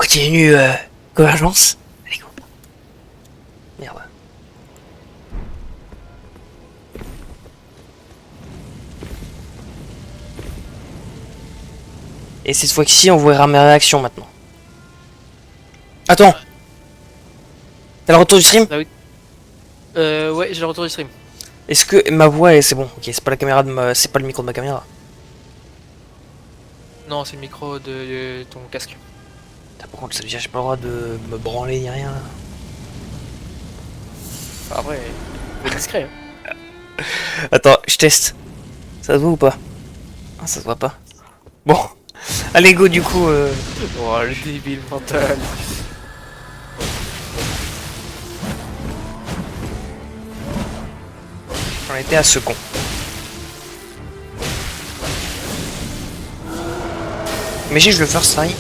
continue convergence. Allez go. Merde. Et cette fois-ci, on verra mes réactions maintenant. Attends. T'as le retour du stream? Ah oui. Ouais, j'ai le retour du stream. Est-ce que ma voix est... C'est bon, ok, c'est pas la caméra de ma... C'est pas le micro de ma caméra. Non, c'est le micro de ton casque. Par contre, ça veut dire que j'ai pas le droit de me branler ni rien. Après, faut être discret. Hein. Attends, je teste. Ça se voit ou pas? Ah, ça se voit pas. Bon. Allez, go, du coup... Oh, le débile mental. J'en étais à ce con. Mais j'ai je le first try.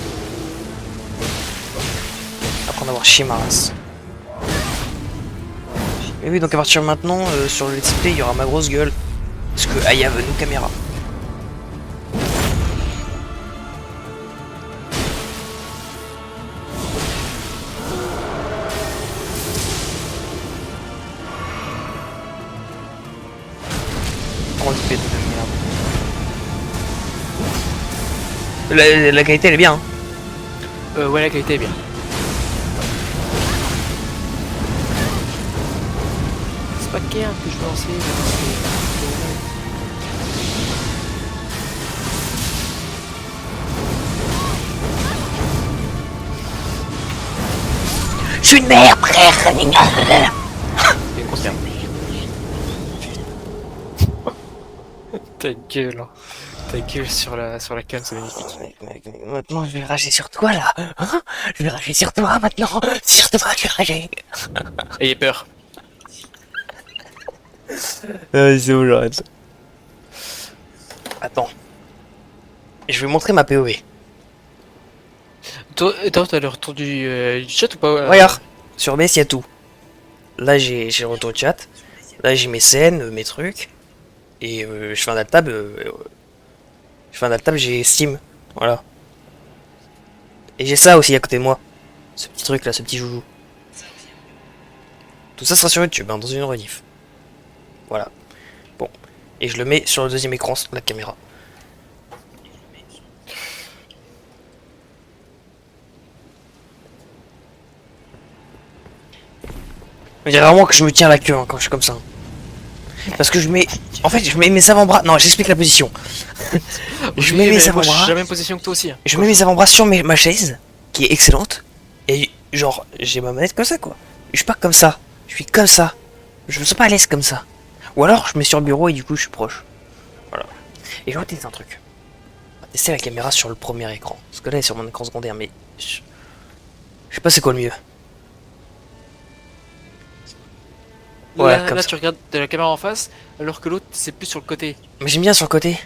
Après en avoir chié ma race. Et oui, donc à partir de maintenant, sur le let's play, il y aura ma grosse gueule. Parce que I have a new caméra. Grosse bête de merde. La qualité elle est bien. Hein. Ouais, la qualité est bien. C'est pas Cairn que je veux lancer. Je suis une merde, frère. C'est conscient. Ta gueule, hein. Ta gueule sur la cam, c'est magnifique. Mec, maintenant je vais rager sur toi là. Hein, je vais rager sur toi maintenant. Sur toi je vais rager. Ayez peur. C'est bon, j'arrête. Attends. Je vais montrer ma POV. Toi, t'as le retour du chat ou pas? Regarde, sur OBS il y a tout. Là j'ai le retour de chat. Là j'ai mes scènes, mes trucs. Et je fais un alt-tab. J'ai Steam. Voilà. Et j'ai ça aussi à côté de moi. Ce petit truc là, ce petit joujou. Tout ça sera sur YouTube, hein, dans une rediff. Voilà. Bon. Et je le mets sur le deuxième écran, sur la caméra. On dirait vraiment que je me tiens la queue hein, quand je suis comme ça. Parce que je mets... En fait, je mets mes avant-bras... Non, j'explique la position. Je mets mes moi, je suis avant-bras... la même position que toi aussi. Hein. Je mets mes avant-bras sur ma chaise, qui est excellente. Et genre, j'ai ma manette comme ça, quoi. Je suis pas comme ça. Je suis comme ça. Je me sens pas à l'aise comme ça. Ou alors, je mets sur le bureau et du coup, je suis proche. Voilà. Et je vais tester un truc. On va tester la caméra sur le premier écran. Parce que là, elle est sur mon écran secondaire, mais... Je sais pas c'est quoi le mieux. Ouais, Là, comme là ça. tu regardes de la caméra en face, alors que l'autre c'est plus sur le côté. Mais j'aime bien sur le côté.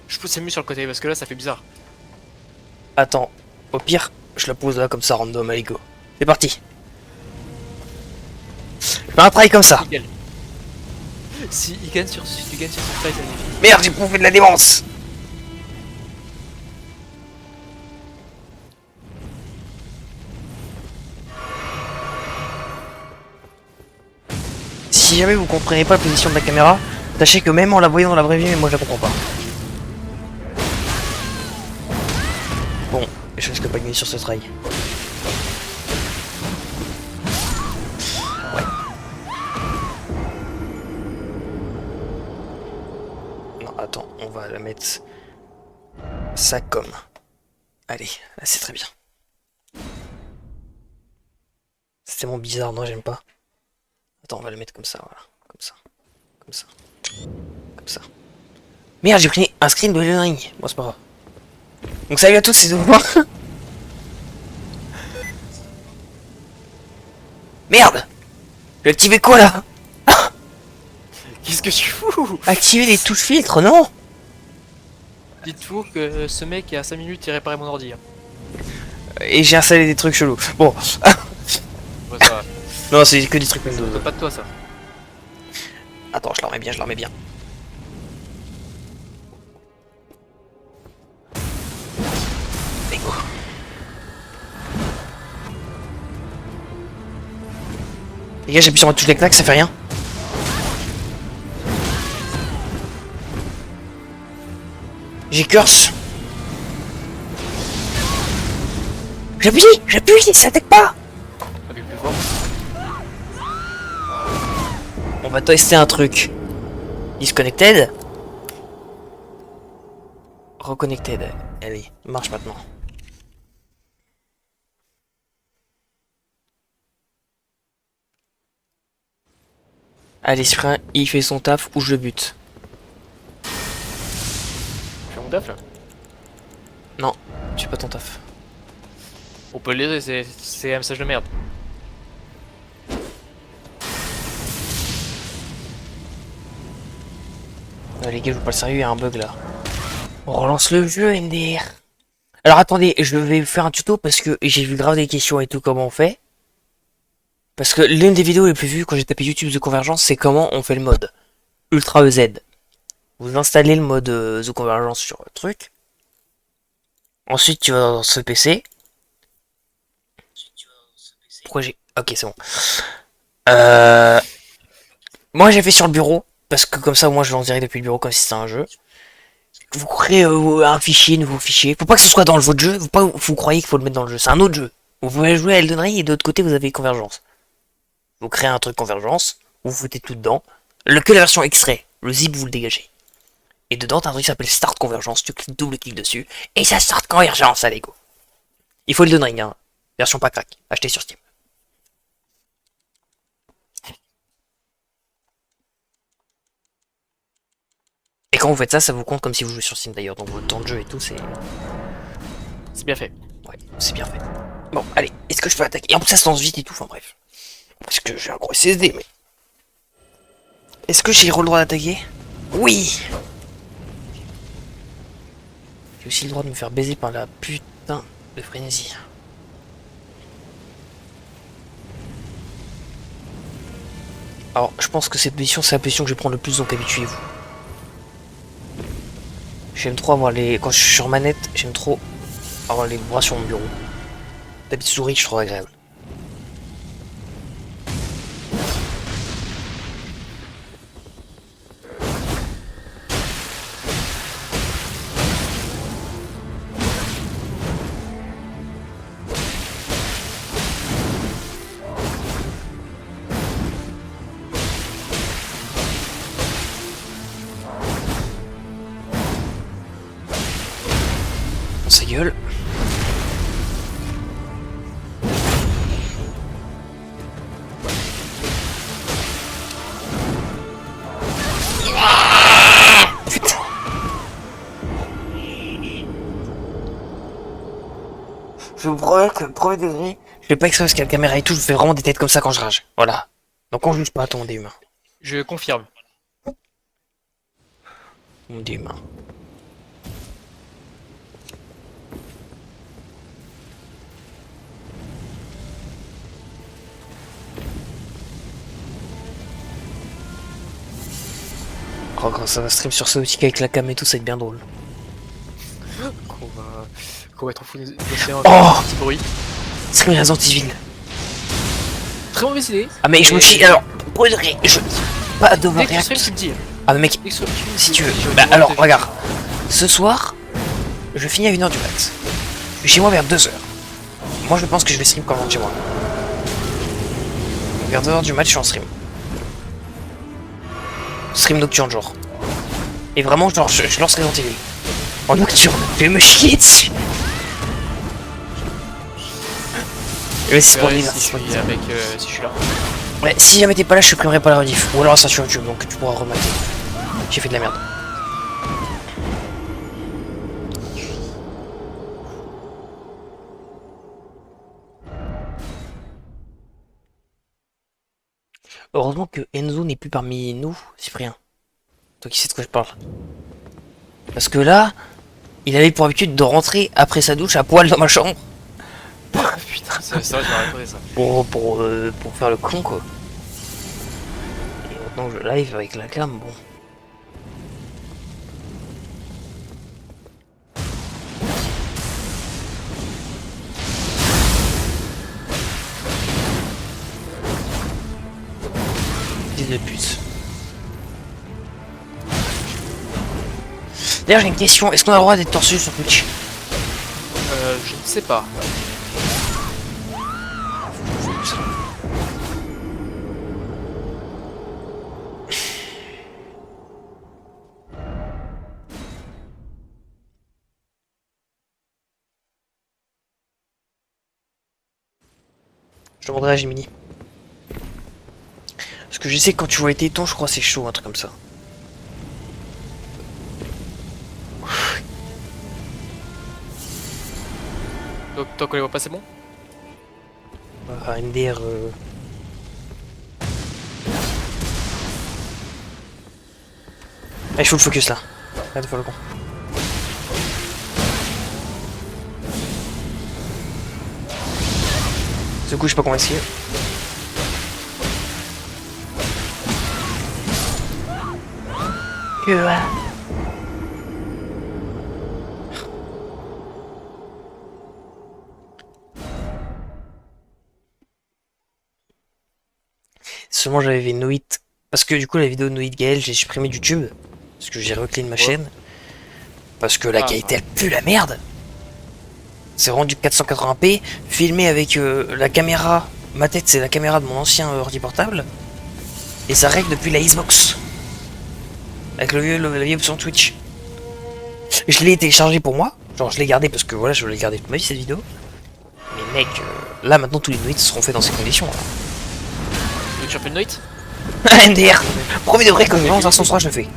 Je pense que c'est mieux sur le côté parce que là ça fait bizarre. Attends. Au pire, je la pose là comme ça, random, allez go. C'est parti. Je fais un travail comme ça. Nickel. Si tu gagnes sur ce try, c'est magnifique. Merde, j'ai prouvé de la démence. Si jamais vous comprenez pas la position de la caméra, sachez que même en la voyant dans la vraie vie, mais moi je la comprends pas. Bon, je risque pas de gagner sur ce try. Ouais. Non, attends, on va la mettre ça comme. Allez, là c'est très bien. C'est tellement bizarre, non, j'aime pas. Attends, on va le mettre comme ça, voilà. Comme ça. Comme ça. Comme ça. Merde, j'ai pris un screen de Elden Ring. Bon, c'est pas grave. Donc salut à tous, c'est de voir. Merde! J'ai activé quoi là? Qu'est-ce que tu fous? Activer les touches filtres, non? Dites-vous que ce mec il y a 5 minutes il réparait mon ordi. Hein. Et j'ai installé des trucs chelous. Bon. Ouais, ça va. Non, c'est que des trucs Ça Windows. veut pas de toi ça. Attends, je la remets bien, je la remets bien. Bingo. Les gars, j'appuie sur ma touche des claques, ça fait rien. J'ai curse. J'appuie, ça attaque pas. Appuie plus fort. On va tester un truc. Disconnected. Reconnected. Allez, marche maintenant. Allez, Sprint, il fait son taf ou je le bute. Je fais mon taf là. Non, tu fais pas ton taf. On peut le laisser, c'est un message de merde. Les gars, je vous parle sérieux, il y a un bug là. On relance le jeu, MDR. Alors attendez, je vais faire un tuto parce que j'ai vu grave des questions et tout comment on fait. Parce que l'une des vidéos les plus vues quand j'ai tapé YouTube The Convergence, c'est comment on fait le mode Ultra EZ. Vous installez le mode The Convergence sur le truc. Ensuite, tu vas dans ce PC. Pourquoi j'ai... Ok, c'est bon. Moi, j'ai fait sur le bureau. Parce que comme ça, moi, je l'en dirai depuis le bureau comme si c'était un jeu. Vous créez un fichier, nouveau fichier. Faut pas que ce soit dans votre jeu. Faut pas vous croyez qu'il faut le mettre dans le jeu. C'est un autre jeu. Vous pouvez jouer à Elden Ring et de l'autre côté, vous avez Convergence. Vous créez un truc Convergence. Vous foutez tout dedans. Que la version extrait. Le zip, vous le dégagez. Et dedans, t'as un truc qui s'appelle Start Convergence. Tu cliques double-clic dessus. Et ça start Convergence, allez go. Il faut Elden Ring, hein. Version pas crack. Acheté sur Steam. Et quand vous faites ça, ça vous compte comme si vous jouez sur Steam d'ailleurs. Donc votre temps de jeu et tout, c'est... C'est bien fait. Ouais, c'est bien fait. Bon, allez, est-ce que je peux attaquer? Et en plus, ça se lance vite et tout, enfin bref. Parce que j'ai un gros SSD, mais... Est-ce que j'ai le droit d'attaquer? Oui. J'ai aussi le droit de me faire baiser par la putain de frénésie. Alors, je pense que cette position, c'est la position que je vais prendre le plus, donc habituez-vous. J'aime trop avoir les... Quand je suis sur manette, j'aime trop avoir les bras sur mon bureau. La petite souris, je trouve agréable. Dans sa gueule. Putain. Je vous promets que, premier degré, je fais pas exprès parce qu'il y a la caméra et tout, je fais vraiment des têtes comme ça quand je rage. Voilà. Donc on juge pas, ton des humains. Je confirme. On dit humain. Oh, quand ça va stream sur ce outil avec la cam et tout, ça va être bien drôle. Qu'on va être en fou des océans Oh avec un petit bruit. Stream Resident Evil. Très mauvaise idée. Ah mais je me chie, alors, premier degré, je... Pas Dès que tu d'overreact. stream, tu le dis. Ah mais mec, Dès que tu stream, si tu veux. je Bah vois alors, tes- regarde. Ce soir, je finis à 1h du mat. Je suis chez moi vers 2h. Moi je pense que je vais stream quand je rentre chez moi. Vers 2h du mat, je suis en stream. Stream nocturne genre. Et vraiment, genre, je lance Resident Evil. En nocturne, je vais me chier dessus. Mais c'est pour verrai l'hiver. si je suis avec, si je suis là. Ouais, si jamais t'es pas là, je supprimerai pas la rediff. Ou alors ça sur YouTube, donc tu pourras remater. J'ai fait de la merde. Heureusement que Enzo n'est plus parmi nous, Cyprien. Toi qui sais de quoi je parle. Parce que là, il avait pour habitude de rentrer après sa douche à poil dans ma chambre. Putain, c'est vrai, je m'aurais raconté ça. Pour faire le con quoi. Et maintenant je live avec la cam, bon. fils de pute. D'ailleurs, j'ai une question. Est-ce qu'on a le droit d'être torse nu sur Twitch? Je ne sais pas. Je demanderai à Gemini. Parce que je sais que quand tu vois les tétons, je crois que c'est chaud, un truc comme ça. Donc tant qu'on les voit pas, c'est bon? MDR. Allez, je fous le focus là. Arrête de faire le con. Ce coup, je sais pas comment essayer. Que voilà. Seulement j'avais vu Noit. Parce que du coup la vidéo de Noit Gaël j'ai supprimé de YouTube. Parce que j'ai reclean ma chaîne. Parce que la qualité elle pue la merde. C'est rendu 480p. Filmé avec la caméra. Ma tête c'est la caméra de mon ancien ordi portable. Et ça règle depuis la Xbox. Avec la vieille option Twitch. Je l'ai téléchargé pour moi. Genre je l'ai gardé parce que voilà je voulais garder toute ma vie cette vidéo. Mais mec, là maintenant tous les Noits seront faits dans ces conditions. Là. Tu veux que je fasse une noite? NDR. Premier de vrai, quand je lance un 103, je le fais.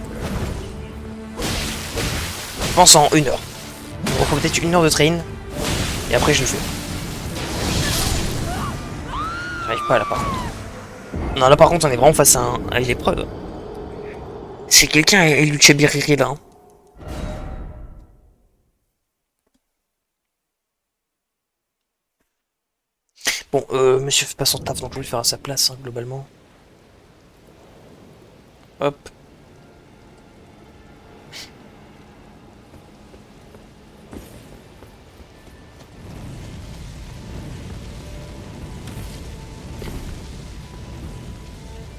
Je pense en 1 heure. Il me faut peut-être 1 heure de train. Et après, je le fais. J'arrive pas là par contre. Non, là par contre, on est vraiment face à une épreuve. C'est quelqu'un et Lucha Biriri là. Hein. Bon, monsieur fait pas son taf, donc je vais le faire à sa place, hein, globalement. Hop.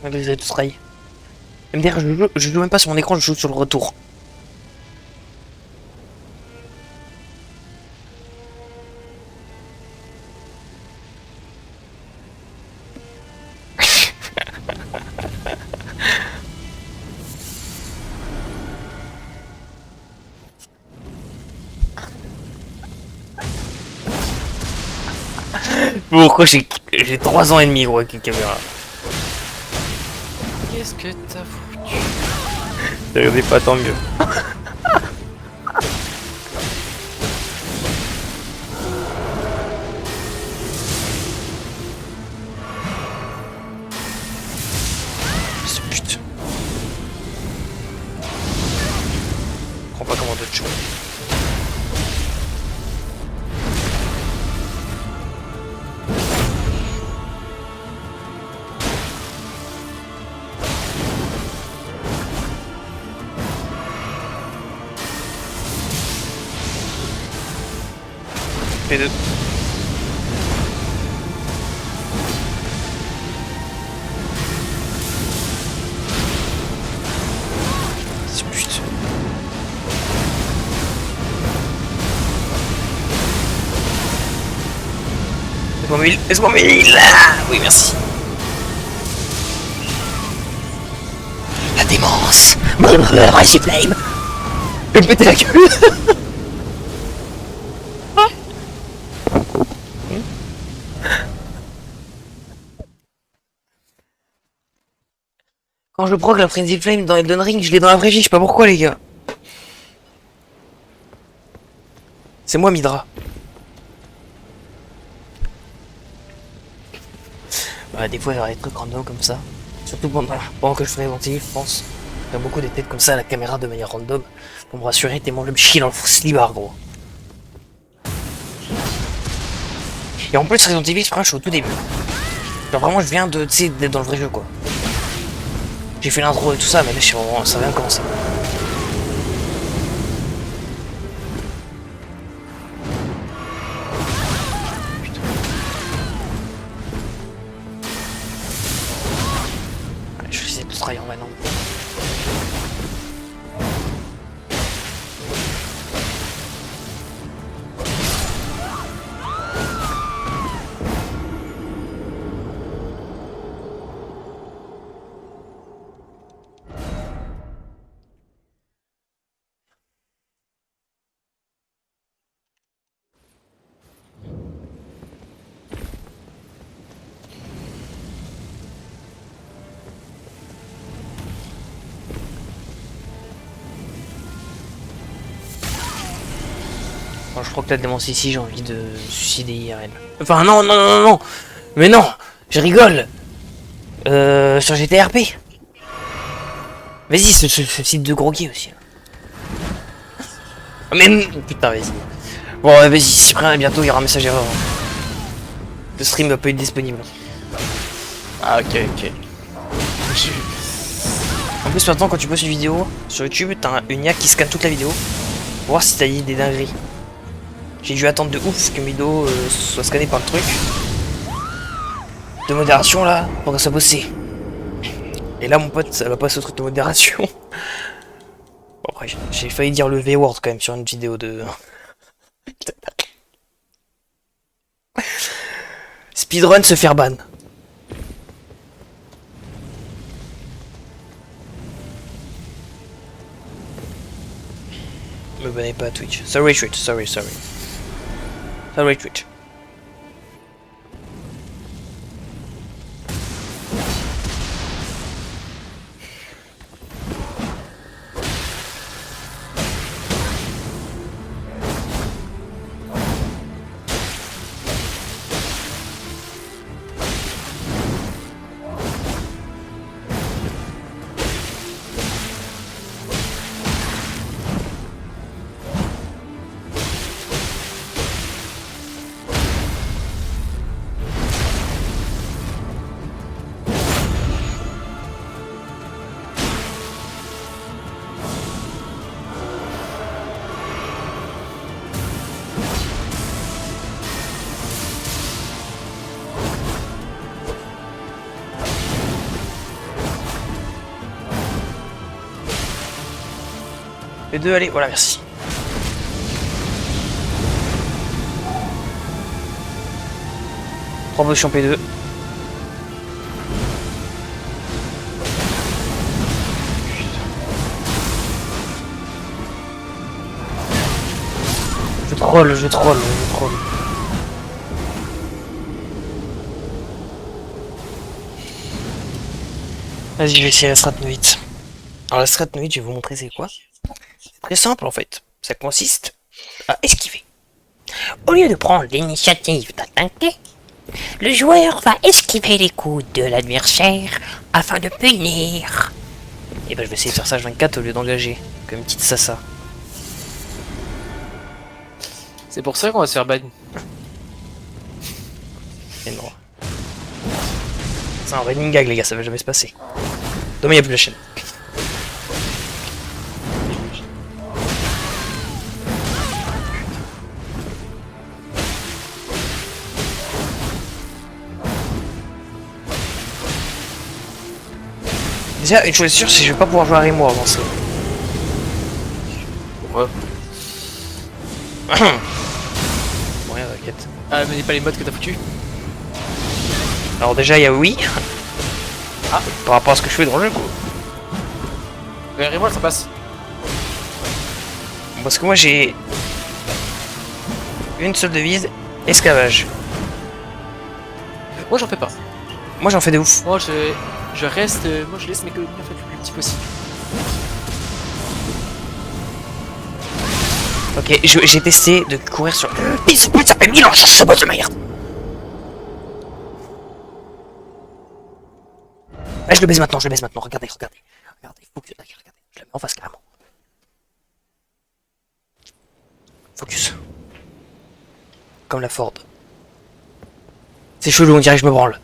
Malgré tout trail. MDR, je joue même pas sur mon écran, je joue sur le retour. Pourquoi j'ai 3 ans et demi gros avec une caméra. Qu'est-ce que t'as foutu? Regardez pas tant mieux. Ce pute. Je comprends pas comment d'autres choses. Les deux. Ce pute. Laisse-moi mille. Ah, oui, merci. La démence. Icy Flame. Je vais me péter la gueule. Quand je proc la Frenzy Flame dans Elden Ring, je l'ai dans la vraie vie, je sais pas pourquoi les gars. C'est moi Midra. Bah, des fois il y aura des trucs random comme ça. Surtout pendant que je ferai ventiler, je pense. Il y a beaucoup des têtes comme ça à la caméra de manière random. Pour me rassurer, tellement je me chie dans le slibard gros. Et en plus Resident Evil, je suis au tout début. Genre vraiment je viens de, tu sais, d'être dans le vrai jeu quoi. J'ai fait l'intro et tout ça, mais là je suis vraiment, ça vient de commencer. Je vais essayer de Ghost Rider, ouais, non. Bon, je crois que la démence ici, j'ai envie de me suicider IRL. Enfin, non, non, non, non, non. Mais non, je rigole. Sur GTRP. Vas-y, ce site de gros gay aussi. Mais putain, vas-y. Bon, vas-y, c'est prêt, bientôt il y aura un message erreur. Le stream va pas être disponible. Ah, ok, ok. En plus, maintenant, quand tu postes une vidéo sur YouTube, t'as une IA qui scanne toute la vidéo pour voir si t'as dit des dingueries. J'ai dû attendre de ouf qu'une vidéo soit scannée par le truc de modération là pour que ça bosse. Et là, mon pote, ça va passer au truc de modération. Bon, après, j'ai failli dire le V-word quand même sur une vidéo de. Speedrun se faire ban. Me bannez pas à Twitch. Sorry Twitch, sorry. Sorry Twitch. Les deux, allez, voilà, merci. Promotion P2. Je troll. Vas-y, je vais essayer la strat vite. Alors la strat vite, je vais vous montrer c'est quoi. C'est très simple en fait. Ça consiste à esquiver. Au lieu de prendre l'initiative d'attaquer, le joueur va esquiver les coups de l'adversaire afin de punir. Et ben je vais essayer de faire ça H24 au lieu d'engager. Comme une petite sassa. C'est pour ça qu'on va se faire ban. Et non. C'est un running gag les gars, ça va jamais se passer. Demain il n'y a plus la chaîne. Déjà, une chose est sûre, c'est que je vais pas pouvoir jouer à Remo avant ça. Ouais. Bon, rien, t'inquiète. Ah, mais pas les modes que t'as foutu. Alors déjà, il y a oui. Ah, par rapport à ce que je fais dans le jeu, quoi. Mais moi ça passe. Parce que moi, j'ai une seule devise, esclavage. Moi j'en fais pas. Moi, j'en fais de ouf. Moi je reste. Moi je laisse mes colonies en fait le plus petit possible. Ok, j'ai testé de courir sur... Ça fait 1000 ans, ce boss de merde. Ah, je le baise maintenant, regardez. Regardez, focus, regardez, je le mets en face carrément. Focus. Comme la Ford. C'est chelou, on dirait que je me branle.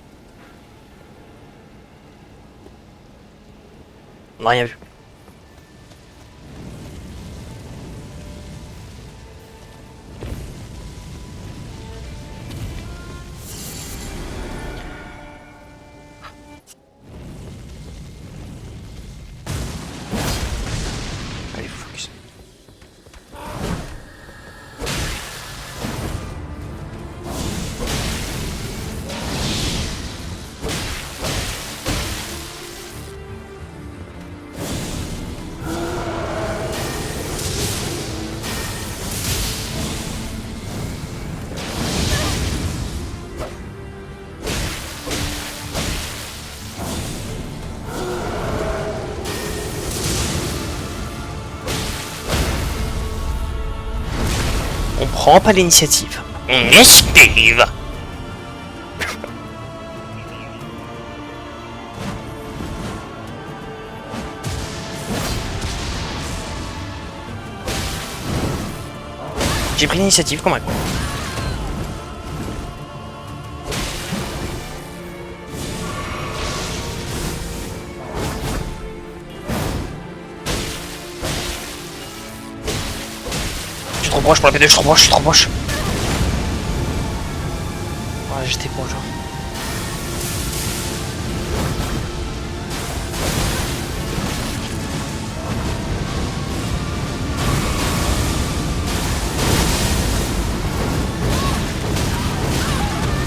On n'a rien vu. prends pas l'initiative. Esquive. J'ai pris l'initiative comme un con. Je suis trop proche pour la P2, je suis trop proche, je suis trop proche. Ouais, j'étais proche. Hein.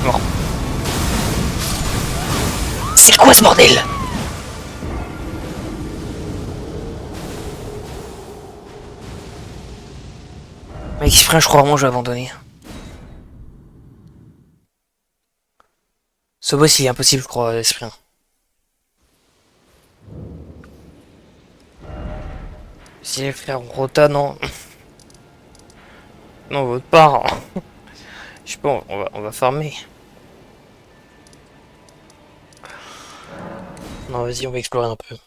Mort. C'est quoi ce bordel? Mec, si je crois vraiment que je vais abandonner. Ce boss il est impossible, je crois, esprit. Si les frères Rota, non. Non, votre part. Je sais pas, on va farmer. Non, vas-y, on va explorer un peu.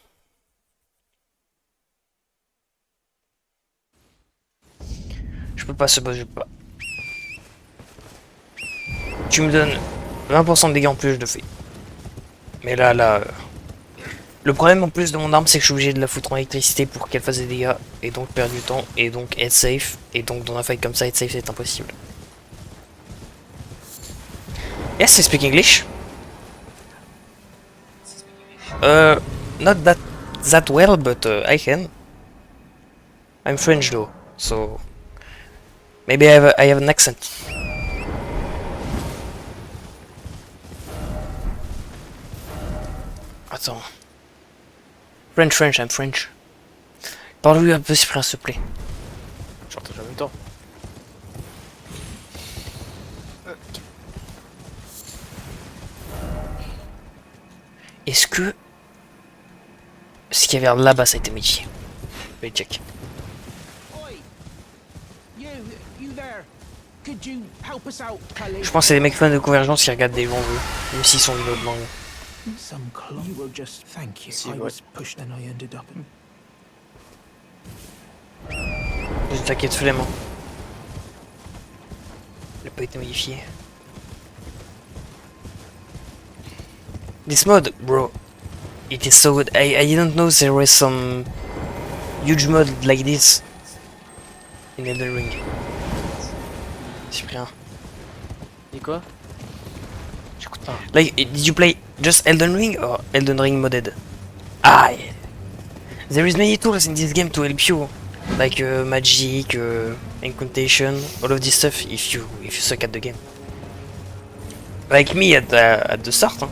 Je peux pas ce boss, je peux pas. Tu me donnes 20% de dégâts en plus, je le fais. Mais là... Le problème en plus de mon arme, c'est que je suis obligé de la foutre en électricité pour qu'elle fasse des dégâts, et donc perdre du temps, et donc être safe. Et donc dans un fight comme ça, être safe c'est impossible. Yes, I speak English. Not that well, but I can. I'm French though, so maybe I have an accent. Attends. French, I'm French. Parle-lui un peu, Cyprien, s'il te plaît. J'entends jamais le temps. Est-ce que ce qu'il y avait là-bas, ça a été modifié? Je vais check. Je pense que c'est des mecs fans de Convergence qui regardent des gens même s'ils sont d'une autre langue. Si, ouais. T'inquiète, flemme. Hein. Il a pas été modifié. This mod, bro, it is so good. I didn't know there was some huge mod like this in Elden Ring. Cyprien. Et quoi? J'écoute pas. Like, did you play just Elden Ring or Elden Ring modded? Ah, yeah. There is many tools in this game to help you, like magic, incantation, all of this stuff. If you suck at the game, like me at the start. Hein.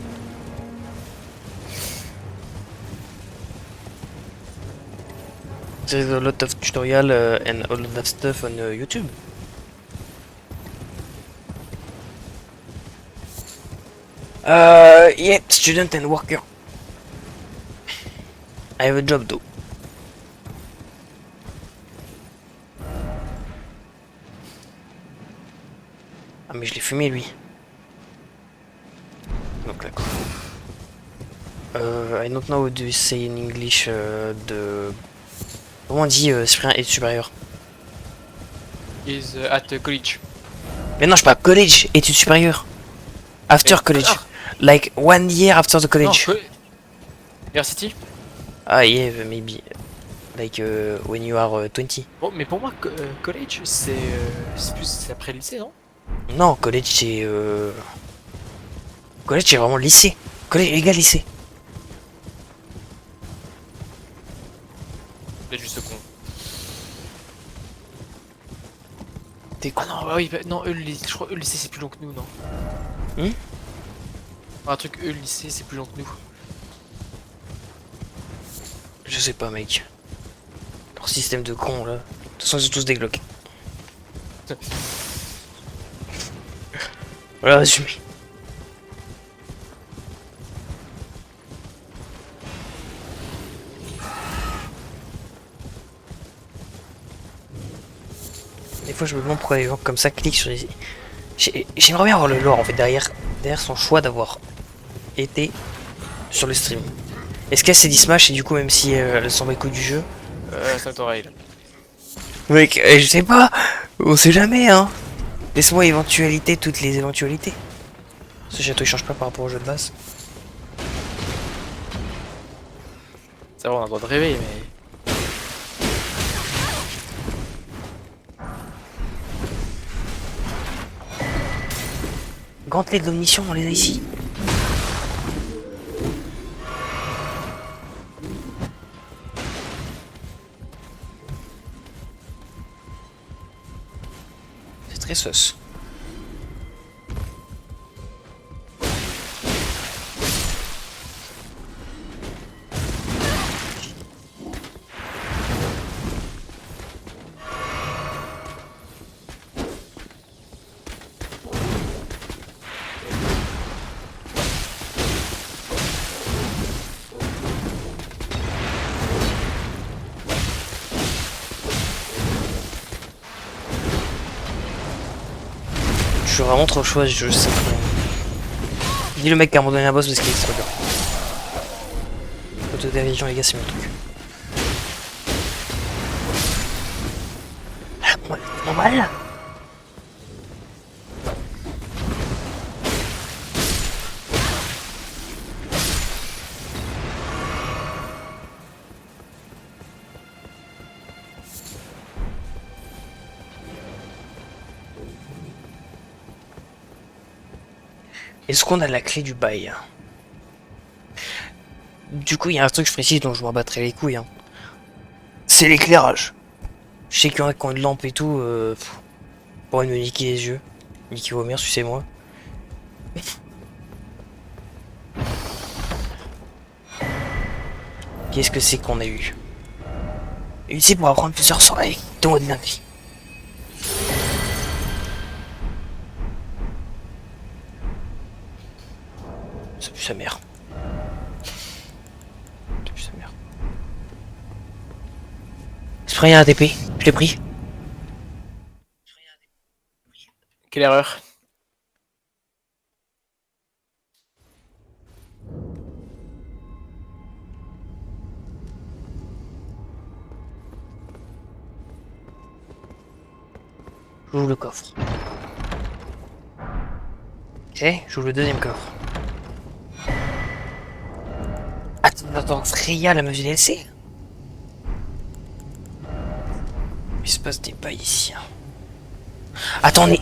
There's a lot of tutorial and all of that stuff on YouTube. Yeah, student and worker. I have a job though. Ah mais je l'ai fumé lui. Donc là quoi. I don't know how do you say in English de... Comment on dit Cyprien est supérieur? Is at college. Mais non je parle college, études supérieures. After college. Like 1 year after the college. Non, University. Ah yeah, maybe. Like when you are 20. Bon, mais pour moi, college, c'est plus après le lycée, non? Non, college c'est... College c'est vraiment lycée. College égal lycée. Là, juste con. T'es con. Ah non, bah oui, bah, non, je crois le lycée c'est plus long que nous, non? Un truc, le lycée c'est plus long que nous. Je sais pas mec. Leur système de con là. De toute façon ils sont tous des glocks. Voilà résumé. Il fois je me demande pourquoi les gens comme ça cliquent sur les... J'aimerais bien avoir le lore en fait derrière son choix d'avoir été sur le stream. Est-ce qu'elle s'est dit Smash et du coup même si elle s'en bat les couilles du jeu? Ça t'oreille là. Mec, je sais pas, on sait jamais hein. Laisse-moi éventualité, toutes les éventualités. Ce château il change pas par rapport au jeu de base. Ça va, on a le droit de rêver, mais. Gantelet de l'omniscient, on les a ici. C'est très sauce. Je suis vraiment trop chaud, je sais pas. Dis le mec qui a abandonné un boss parce qu'il est trop dur. Autodérision les gars c'est mon truc. Ah, moi, normal. Est-ce qu'on a la clé du bail? Du coup, il y a un truc que je précise dont je m'en battrai les couilles. Hein. C'est l'éclairage. Je sais qu'il y en a qui ont une lampe et tout. Pour me niquer les yeux. Niquer vos mères, sucez-moi. Qu'est-ce que c'est qu'on a eu? Ici pour apprendre plusieurs soirées. Ton de vie. Ça pue sa mère. Ça pue sa mère. Spray un TP, je l'ai pris. Quelle erreur. J'ouvre le coffre. Ok, j'ouvre le deuxième coffre. Attends, Freya, la meuf du DLC? Il se passe des bails ici. Hein. Attendez.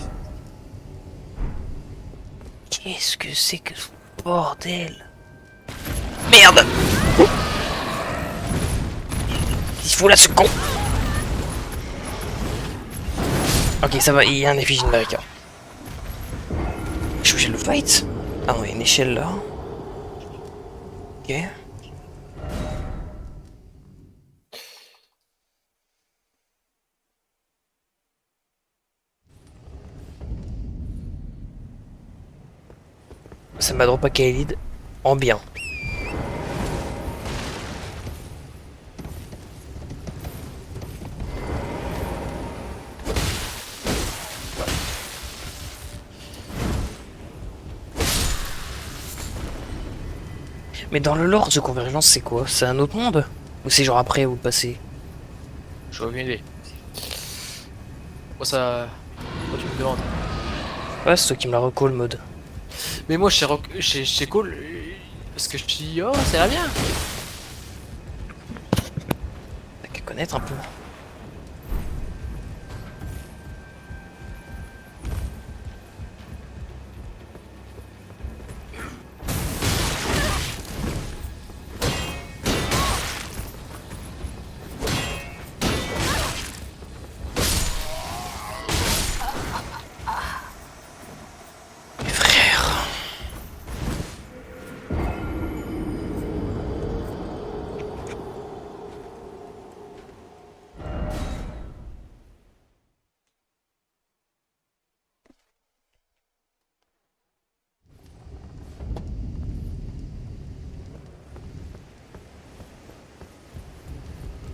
Qu'est-ce que c'est que ce bordel? Merde! Il faut là ce con! Ok, ça va, il y a un effigie d'Américain. Je suis obligé de le fight? Ah non, il y a une échelle là. Ok. Ça m'a drop à Kaelid en bien. Mais dans le lore de Convergence, c'est quoi? C'est un autre monde? Ou c'est genre après ou le passé? J'ai aucune idée. Moi ça. Moi tu me demandes. Ouais, c'est toi qui me la recall mode. Mais moi chez Call. Parce que je dis oh ça va bien. T'as qu'à connaître un peu. Mes frères.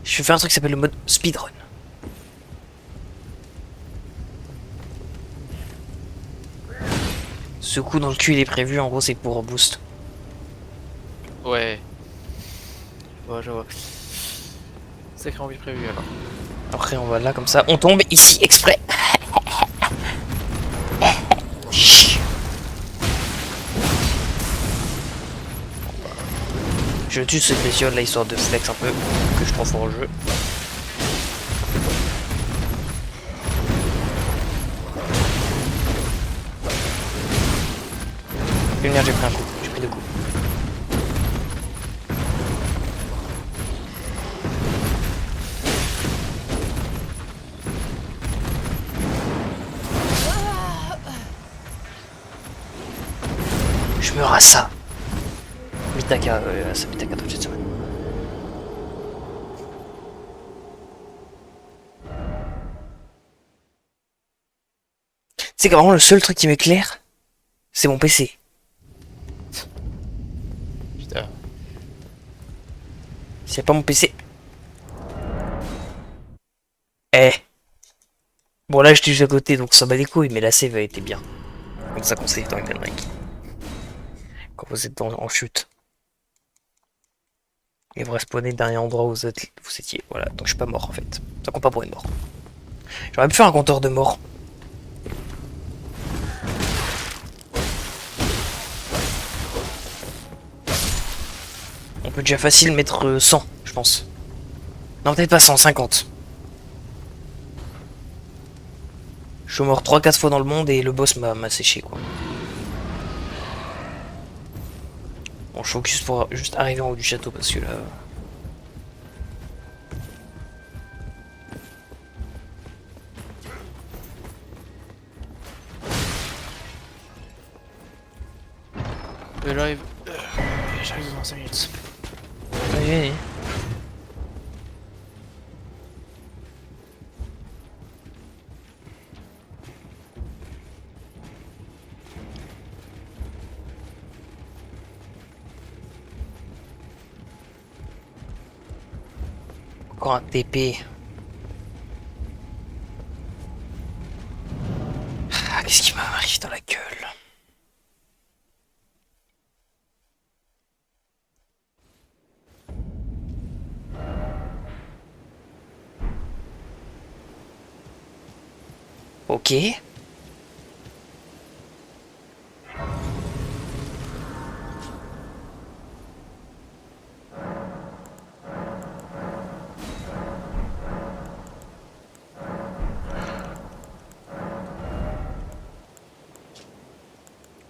Je vais faire un truc qui s'appelle le mode speedrun. Ce coup dans le cul il est prévu, en gros c'est pour boost. Ouais. Ouais, je vois. Sacré envie prévu alors. Après on va là comme ça, on tombe ici exprès. Chut. Je tue cette bestiole là histoire de flex un peu, que je trouve fort au jeu. Lumière, j'ai pris un coup, j'ai pris deux coups. Je me rase ça. Mitaka, c'est Mitaka toute cette semaine. C'est que vraiment le seul truc qui m'éclaire, c'est mon PC. Putain. S'il n'y a pas mon PC. Eh. Bon là j'étais juste à côté donc ça bat les couilles, mais la save a été bien. Comme ça qu'on save dans Elden Ring. Quand vous êtes en chute. Et vous respawnez le dernier endroit où vous étiez. Voilà, donc je suis pas mort en fait. Ça compte pas pour une mort. J'aurais pu faire un compteur de mort. On peut déjà facile mettre 100, je pense. Non, peut-être pas 150. Je suis mort 3-4 fois dans le monde et le boss m'a séché quoi. Bon, je focus pour juste arriver en haut du château parce que là... J'arrive. J'arrive dans 5 minutes. Allez. Encore un TP. Ah, qu'est-ce qui m'arrive dans la gueule? Ok.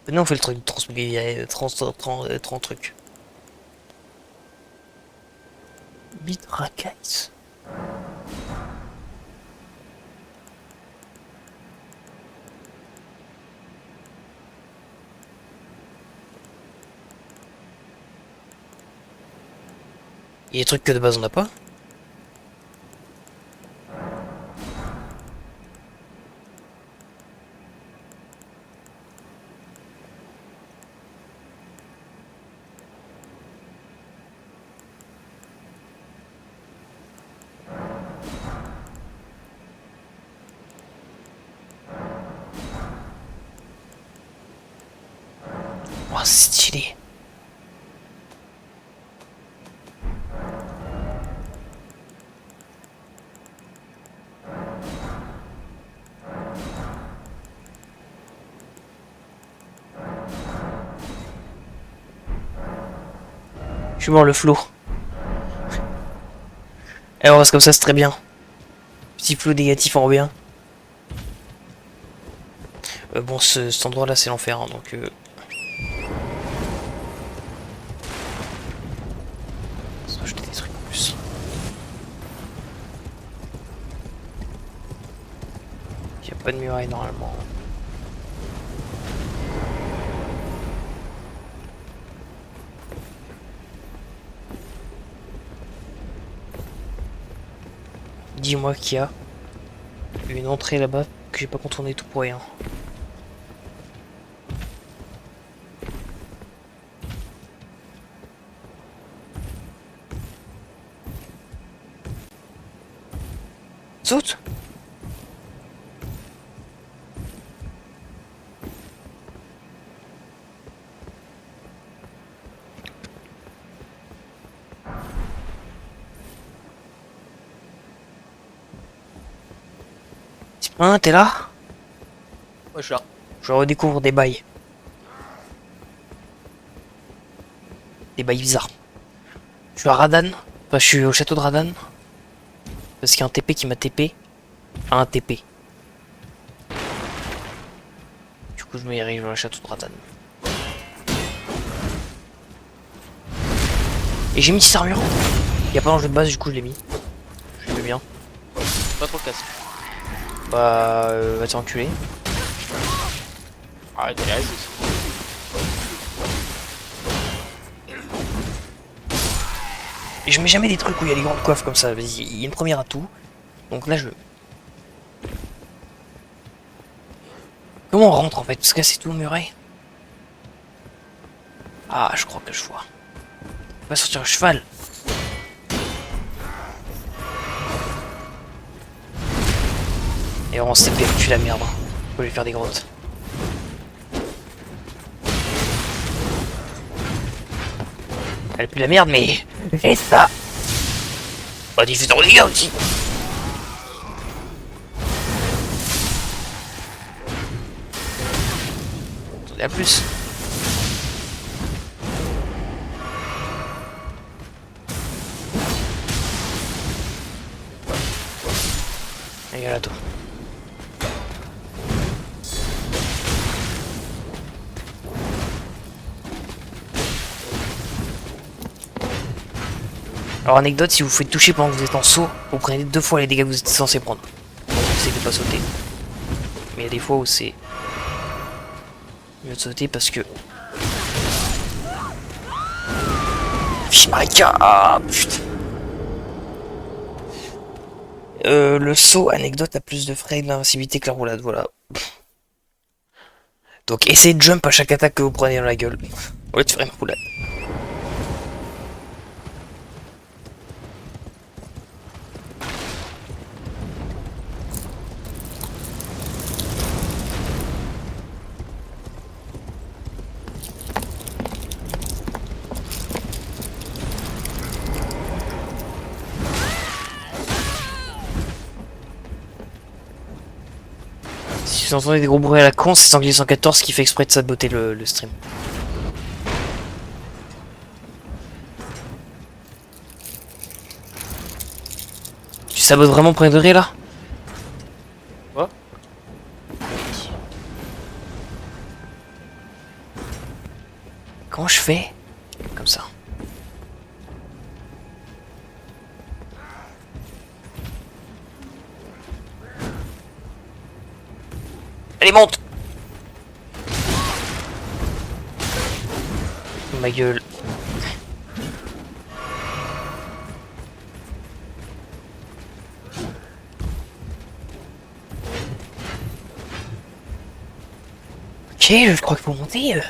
Maintenant on fait le truc de trans truc. Bit raquette. Il y a des trucs que de base on n'a pas. Oh, c'est stylé. Je suis mort le flot. Et on reste comme ça, c'est très bien. Petit flot négatif en bien. Bon, cet endroit là c'est l'enfer, hein, donc... Ça rajouter des trucs en plus. Il n'y a pas de muraille normalement. Dis-moi qu'il y a une entrée là-bas que j'ai pas contourné tout pour rien. Saute! Hein, t'es là? Ouais, je suis là. Je redécouvre des bails. Des bails bizarres. Je suis à Radan. Enfin, je suis au château de Radan. Parce qu'il y a un TP qui m'a TP. À un TP. Du coup, je me dirige vers le château de Radan. Et j'ai mis 6 armures. Il n'y a pas d'enjeu de base, du coup, je l'ai mis. Je fais bien. Pas trop casse. Bah, va t'enculer. Arrête, allez, résiste. Et je mets jamais des trucs où il y a les grandes coiffes comme ça. Vas-y, il y a une première atout. Donc là, je... Comment on rentre en fait? Parce que là, c'est tout muré. Ah, je crois que je vois. On va sortir le cheval. Et on s'est perdu la merde. Faut lui faire des grottes. Elle pue la merde, mais... C'est ça. Bah, tu fais ton dégâts aussi. Attendez, à plus. Et là, toi. Alors anecdote, si vous faites toucher pendant que vous êtes en saut, vous prenez 2 fois les dégâts que vous êtes censé prendre. Essayez de pas sauter. Mais il y a des fois où c'est mieux de sauter parce que... Fimarika, ah putain. Le saut, anecdote, a plus de frais d'invincibilité que la roulade, voilà. Donc essayez de jump à chaque attaque que vous prenez dans la gueule. Au lieu de faire une roulade. Si vous entendez des gros bruits à la con, c'est Sanglier 114 qui fait exprès de saboter le stream. Tu sabotes vraiment pour de rire là? Quoi? Comment je fais? Comme ça. Allez, monte! Ma gueule. Ok, je crois qu'il faut monter.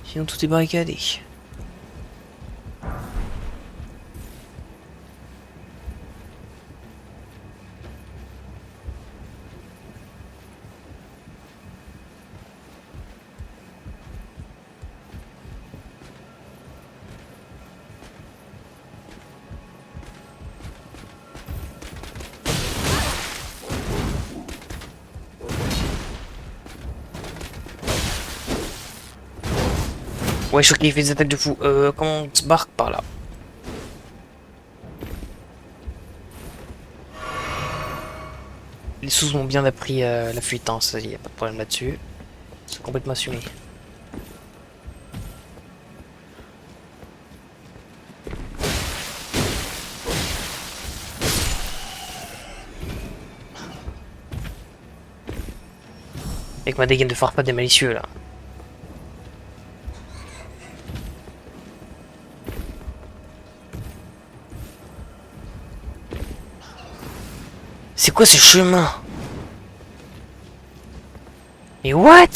Sinon tout est barricadé. Ouais, je suis qu'il fait des attaques de fou. Comment on se barque par là? Les sous m'ont bien appris la fuite, hein, ça y a pas de problème là-dessus. C'est complètement assumé. Avec ma dégaine de farpade des malicieux là. C'est quoi ce chemin? Mais what?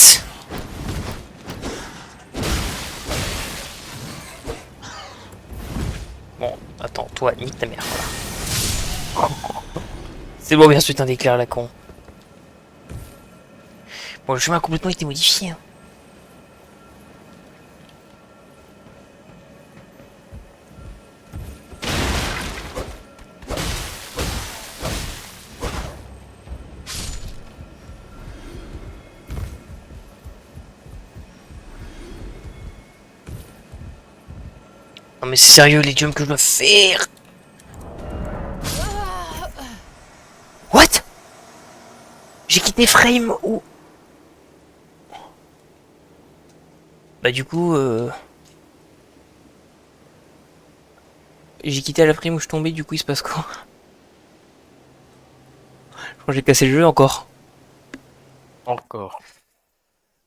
Bon, attends, toi, nique ta mère, voilà. C'est bon, bien sûr, t'en déclares la con. Bon, le chemin a complètement été modifié. Hein. Non mais c'est sérieux les jumps que je dois faire. What? J'ai quitté frame où? Bah du coup j'ai quitté à la frame où je tombais, du coup il se passe quoi? Je crois que j'ai cassé le jeu encore. Encore.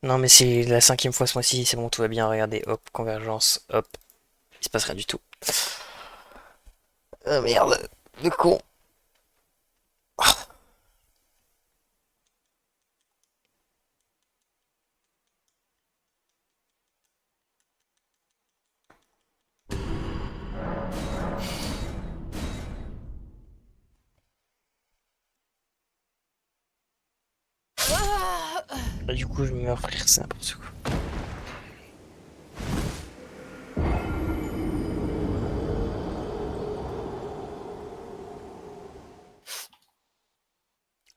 Non mais c'est la 5e fois ce mois-ci, c'est bon, tout va bien, regardez, hop, convergence, hop, il se passe rien du tout. Ah merde, le con. Bah, du coup je me mets à frire, c'est n'importe quoi.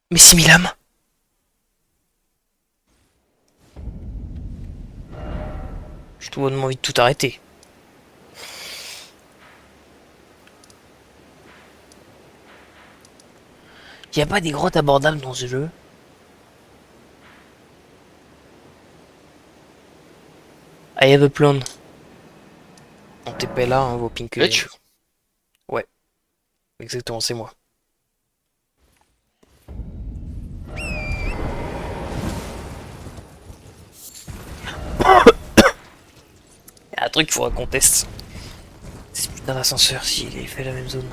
Mais 6000 âmes. J'ai tout bonnement envie de tout arrêter. Y a pas des grottes abordables dans ce jeu? I have a plan. On TP là, hein, vos pink. Fletch. Ouais, exactement, c'est moi. Y'a un truc qu'il faudra qu'on teste. C'est ce putain d'ascenseur s'il est fait la même zone.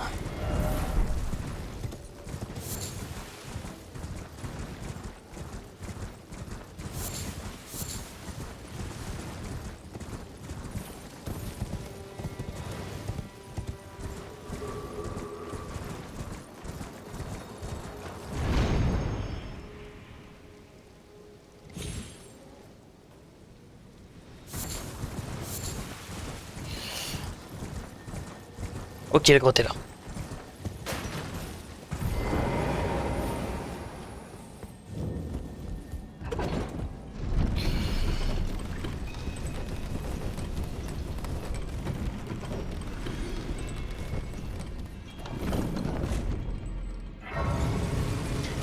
Ok, la grotte est là.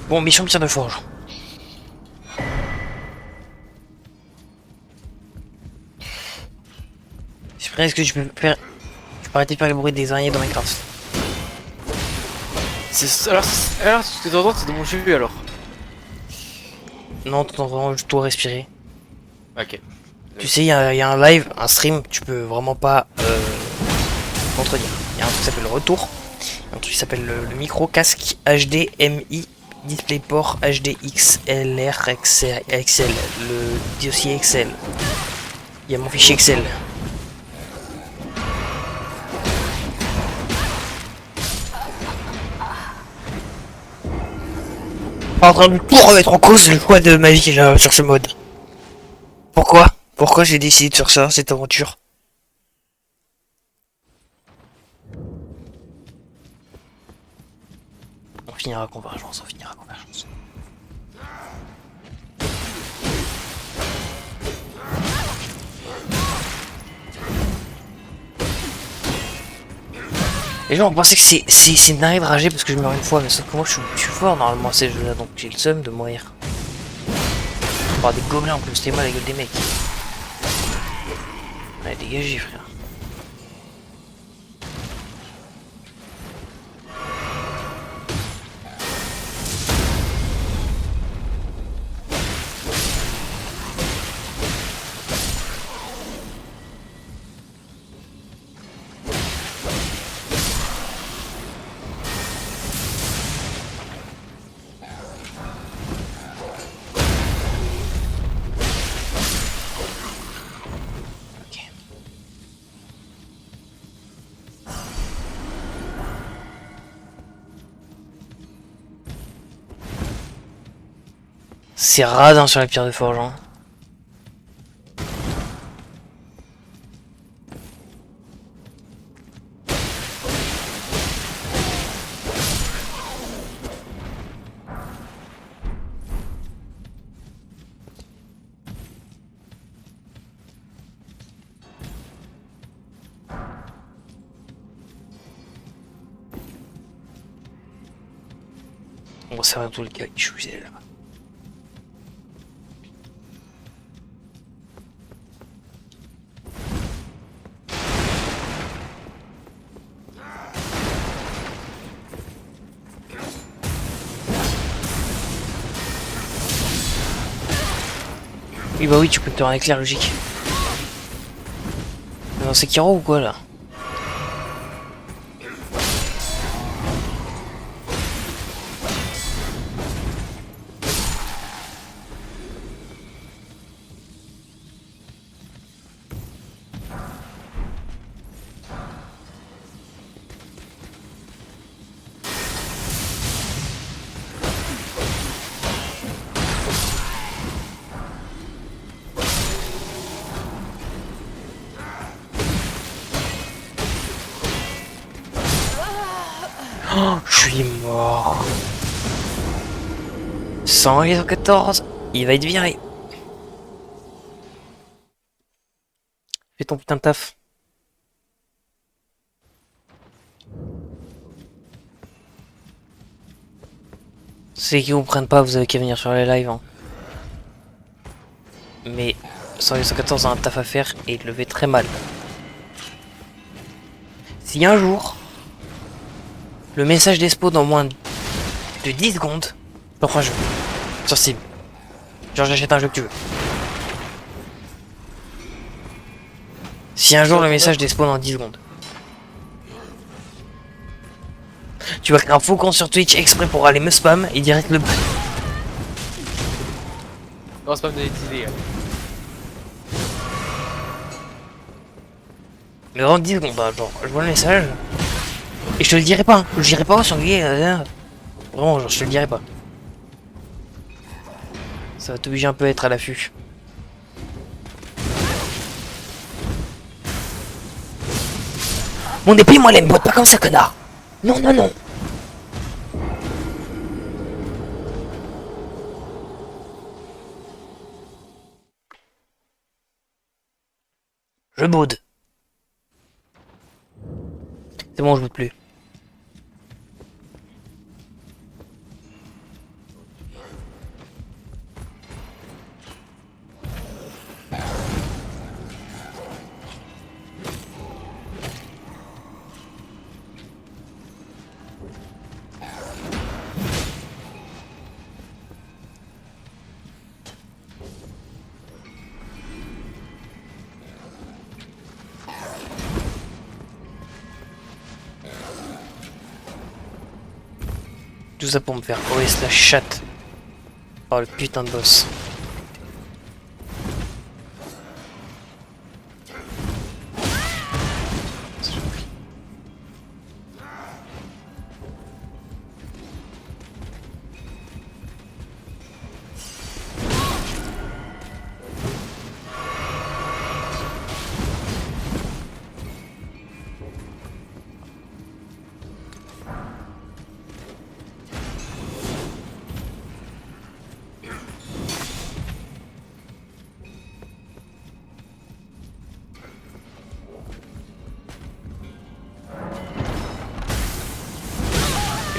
Bon, mission de tir de forge. C'est vrai, est-ce que je peux faire... Je peux arrêter de faire le bruit des araignées dans Minecraft? Alors, ce que t'entends, c'est de mon jeu alors. Non, t'entends vraiment juste toi respirer. Ok. Tu sais, y a un live, un stream, tu peux vraiment pas contredire. Il y a un truc qui s'appelle le retour, un truc qui s'appelle le micro casque HDMI DisplayPort HD XLR XL, le dossier Excel. Il y a mon fichier Excel. Pas en train de tout remettre en cause le choix de ma vie là, sur ce mode. Pourquoi? Pourquoi j'ai décidé de faire ça, cette aventure? On finira convergence, on finira convergence. Les gens ont pensé que c'est une dinguerie de rager parce que je meurs une fois, mais sauf que moi je suis fort normalement à ces jeux là, donc j'ai le seum de mourir. Par des gobelins en plus, c'était moi la gueule des mecs. Allez, dégagez frère. C'est radin sur la pierre de forge. Hein. Bon, c'est rien tout le cas, je suis là. Oui bah oui, tu peux te rendre éclair, logique. Non, c'est Kiro ou quoi là? Oh, je suis mort. 114, il va être viré. Fais ton putain de taf. Ceux qui comprennent pas, vous avez qu'à venir sur les lives. Hein. Mais 114 a un taf à faire et il le fait très mal. Si un jour, le message d'Espo dans moins de 10 secondes, je reprends un jeu. Sur Steam. Genre j'achète un jeu que tu veux. Si un jour le message d'Espo dans 10 secondes. Tu vas créer un faux compte sur Twitch exprès pour aller me spam et direct le ban. Non, c'est pas me donner des idées. Mais dans 10 secondes, hein, genre, je vois le message. Et je te le dirai pas, hein. Je dirai pas sur le vraiment, genre, je te le dirai pas. Ça va t'obliger un peu à être à l'affût. Mon épée, moi, elle me botte pas comme ça, connard. Non, non, non. Je boude. C'est bon, je boude plus. Tout ça pour me faire OS la chatte par le putain de boss.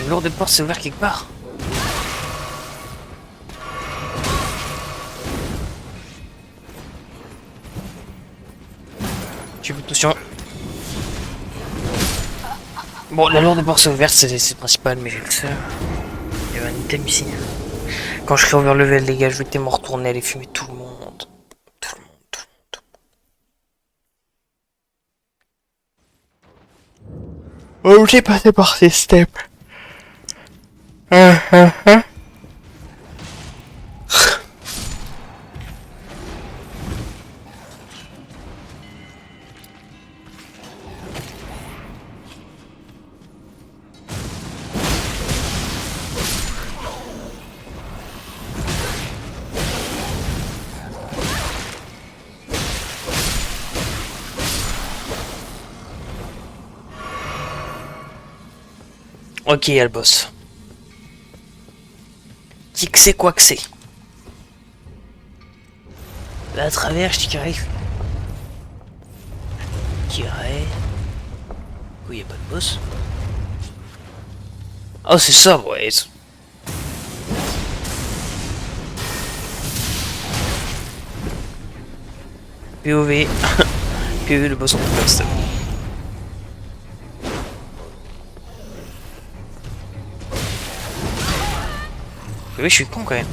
Une lourde porte s'est ouverte quelque part. Tu peux attention. Bon, la lourde porte s'est ouverte, c'est le principal, mais j'ai que ça. Il y avait un item ici. Quand je serai overlevel, les gars, je vais tellement retourner aller fumer tout le monde. Tout le monde, tout le monde. Oh, j'ai passé par ces steps. Ok, il y a le boss. Qui que c'est quoi que c'est. Là à travers, je dirais. Oui, il n'y a pas de boss. Oh, c'est ça, ouais. POV. POV le boss en post. Oui, je suis con quand même.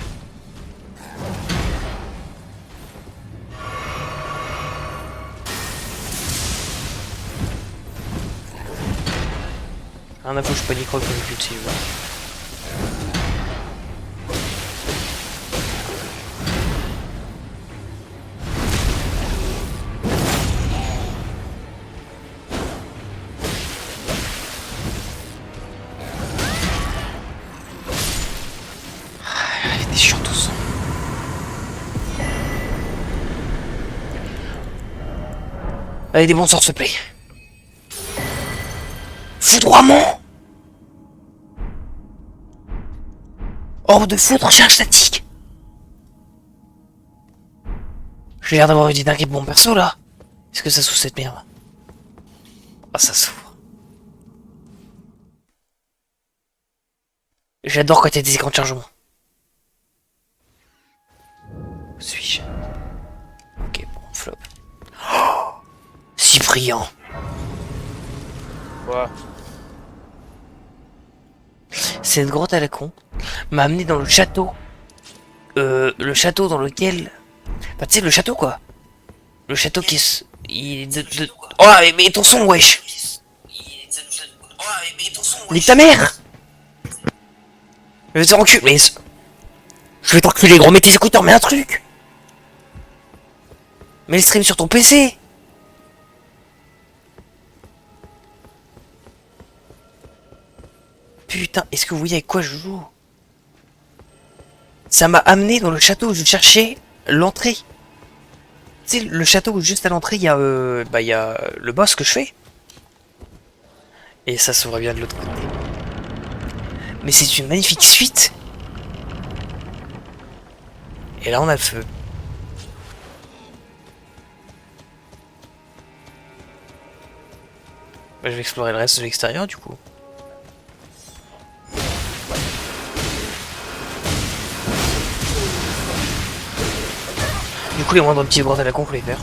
Rien à foutre, je peux pas n'y croire comme plus dessus. Des chiants tous. Allez, des bons sorts, s'il te plaît. Foudroiement. Orbe de foudre, charge statique. J'ai l'air d'avoir eu des dingueries de mon perso là. Est-ce que ça s'ouvre cette merde? Ah, ça s'ouvre. J'adore quand il y a des écrans de chargement. Où suis-je? Ok, bon, flop. Oh, Cyprien. Quoi? Cette grotte à la con m'a amené dans le château. Le château dans lequel... Bah, tu sais, le château quoi. Le château qui est... Il est de... Oh, mais ton son, wesh. Mais ta mère. Je vais te enculer. Je vais t'enculer, gros. Mets tes écouteurs, mets un truc. Mets le stream sur ton PC. Putain, est-ce que vous voyez avec quoi je joue? Ça m'a amené dans le château où je cherchais l'entrée. Tu sais, le château où juste à l'entrée, il y a le boss que je fais. Et ça s'ouvre bien de l'autre côté. Mais c'est une magnifique suite. Et là, on a le feu. Bah, je vais explorer le reste de l'extérieur, du coup. Du coup, les moindres petits grottes à la con, faut les faire.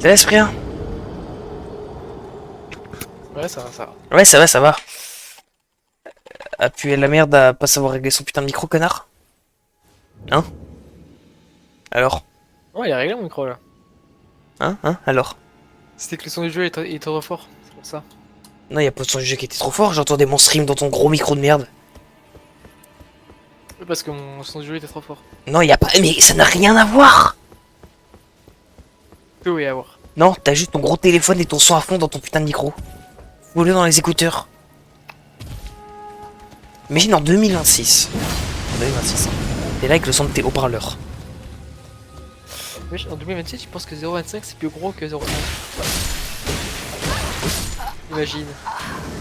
Ça laisse rien. Ouais, ça va, ça va. Ouais, ça va, ça va. Appuyer la merde à pas savoir régler son putain de micro, connard. Hein? Alors? Ouais, il a réglé mon micro là. Hein? Alors? C'était que le son du jeu est trop fort, c'est pour ça. Non, y a pas de son du jeu qui était trop fort, j'entendais mon stream dans ton gros micro de merde. Ouais, parce que mon son du jeu était trop fort. Non, y a pas... Mais ça n'a rien à voir. Que oui, à voir. Non, t'as juste ton gros téléphone et ton son à fond dans ton putain de micro. Ou dans les écouteurs. Imagine en 2026. En 2026. T'es là avec le son de tes haut-parleurs. Oui, en 2026, tu penses que 0,25 c'est plus gros que 0,5. Imagine.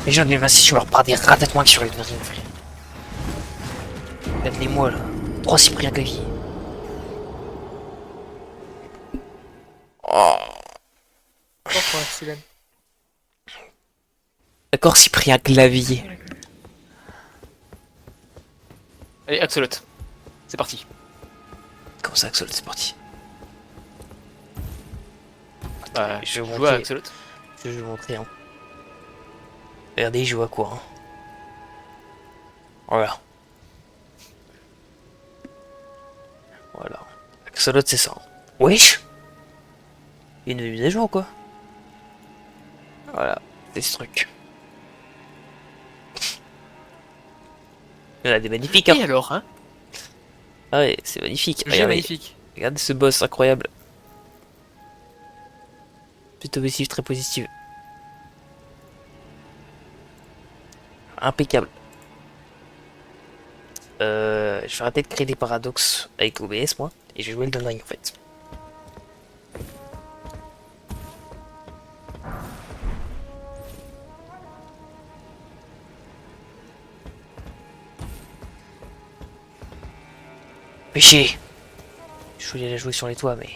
Imagine en 2026, je me repars des ratatouilles sur les deux frère. Regarde les mois là. 3 Cyprien Clavier. Oh. Pourquoi, Steven? D'accord, Cyprien Clavier. Allez, Axolot. C'est parti. Comment ça, Axel, c'est parti. Bah, je vais joue à montrer. Axolot. Je vais vous montrer. Hein. Regardez, il joue à quoi hein. Voilà. Voilà. Axolot, c'est ça. Wesh. Il y a une mise à jour ou quoi? Voilà, c'est ce truc. Il y en a des magnifiques hein. Et alors, hein? Ah ouais, c'est magnifique. Le jeu est Regardez, magnifique. regardez ce boss incroyable. Plutôt positif, très positif. Impeccable. Je vais arrêter de créer des paradoxes avec OBS moi, et je vais jouer le Elden Ring en fait. Péché. Je voulais la jouer sur les toits mais...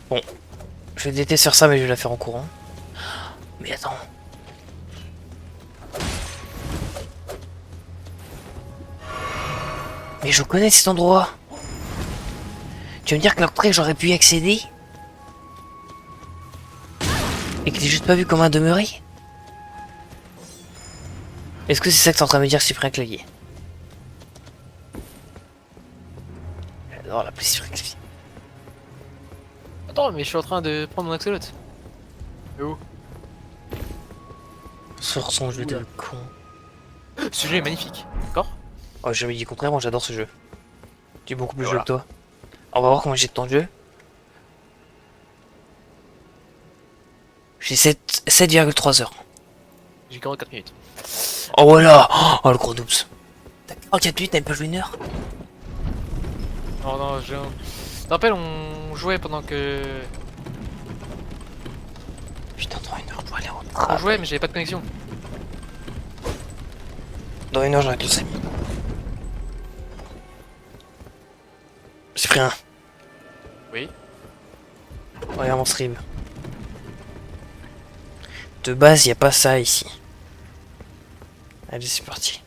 Bon, je déteste faire ça, mais je vais la faire en courant. Mais attends. Mais je connais cet endroit. Tu vas me dire que l'entrée, j'aurais pu y accéder? Et que t'es juste pas vu comme un demeuré? Est-ce que c'est ça que t'es en train de me dire, Cyprien Clavier? J'adore l'appeler Cyprien Clavier. Attends, mais je suis en train de prendre mon axolote. Et où? Sur son jeu de con. Ce jeu est magnifique, d'accord? Oh, j'ai jamais dit le contraire, moi j'adore ce jeu. Tu es beaucoup plus Voilà. jeu que toi. On va voir comment j'ai de temps de jeu. J'ai 7,3 heures. J'ai 44 minutes. Oh voilà. Oh le gros noobs. T'as 44 minutes, t'as même pas joué une heure? Non, non, je... Tu te rappelles, on jouait pendant que... Putain, dans une heure, je dois aller au On travail. jouait, mais j'avais pas de connexion. Dans une heure, j'arrête le stream. Cyprien, Oui. regarde mon stream. De base, y a pas ça ici. Allez, c'est parti.